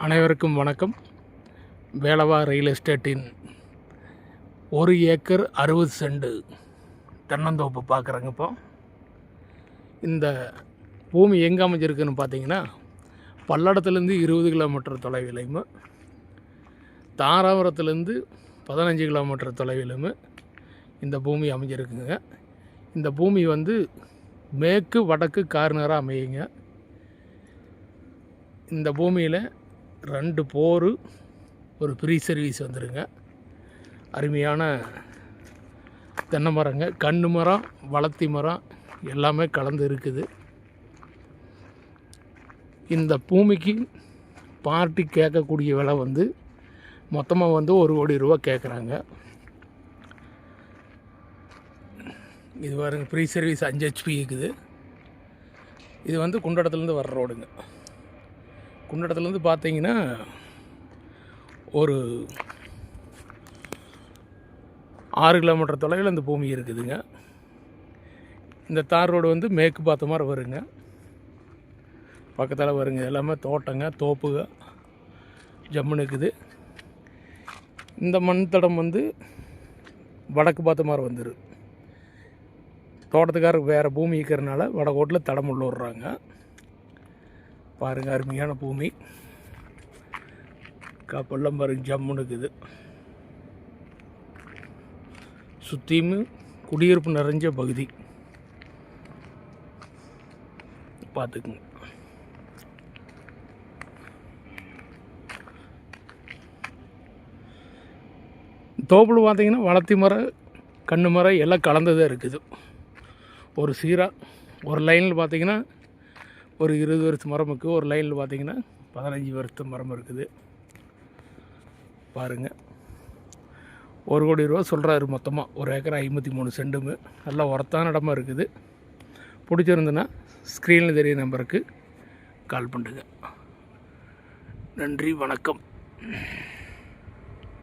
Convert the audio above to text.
அனைவருக்கும் வணக்கம். வேலவா ரியல் எஸ்டேட்டின் 1 ஏக்கர் 60 சென்ட் தென்னந்தோப்பு பார்க்குறேங்க. இப்போ இந்த பூமி எங்கே அமைஞ்சிருக்குன்னு பார்த்தீங்கன்னா, பல்லடத்துலேருந்து 20 கிலோமீட்டர் தொலைவிலும், தாராபுரத்துலேருந்து 15 கிலோமீட்டர் தொலைவிலும் இந்த பூமி அமைஞ்சிருக்குங்க. இந்த பூமி மேற்கு வடக்கு கார்னராக அமையுங்க. இந்த பூமியில் 2 போர், ஒரு ஃப்ரீ சர்வீஸ் வந்துடுங்க. அருமையான தென்னை மரங்க, கன்று மரம், வளர்த்தி மரம் எல்லாமே கலந்து இருக்குது. இந்த பூமிக்கு பார்ட்டி கேட்கக்கூடிய விலை மொத்தமாக 1 கோடி ரூபா கேட்குறாங்க. இது பாருங்க, ஃப்ரீ சர்வீஸ் 5 HP இருக்குது. இது குண்டடத்துலேருந்து வர்ற ரோடுங்க. குண்டடத்துலேருந்து பார்த்தீங்கன்னா ஒரு 6 கிலோமீட்டர் தொலைவில் இந்த பூமி இருக்குதுங்க. இந்த தார் ரோடு மேற்கு பார்த்த மாதிரி வருங்க. பக்கத்தில் வருங்க, எல்லாமே தோட்டங்க, தோப்புங்க, ஜம்முன்னு இருக்குது. இந்த மண் தடம் வடக்கு பார்த்த மாதிரி வந்துடும். தோட்டத்துக்காரருக்கு வேறு பூமி இருக்கிறனால வடக்கோட்டில் தடம் உள்ள விட்றாங்க. பாருங்கள், அருமையான பூமி. காப்பெல்லாம் பாருங்க, ஜம்முன்னு இருக்குது. சுற்றியும் குடியிருப்பு நிறைஞ்ச பகுதி பார்த்துக்குங்க. தோப்பில் பார்த்தீங்கன்னா வளர்த்தி மரம், கன்று மரம் எல்லாம் கலந்ததாக இருக்குது. ஒரு சீராக ஒரு லைனில் பார்த்தீங்கன்னா ஒரு 20 வருஷம் மரம் இருக்குது. ஒரு லைனில் பார்த்தீங்கன்னா 15 வருஷம் மரம் இருக்குது. பாருங்கள், 1 கோடி ரூபா சொல்கிறாரு மொத்தமாக. 1 ஏக்கர் 53 சென்ட்டுங்க. நல்லா ஒர்த்தான இடமா இருக்குது. பிடிச்சிருந்துன்னா ஸ்க்ரீனில் தெரிய நம்பருக்கு கால் பண்ணுங்க. நன்றி, வணக்கம்.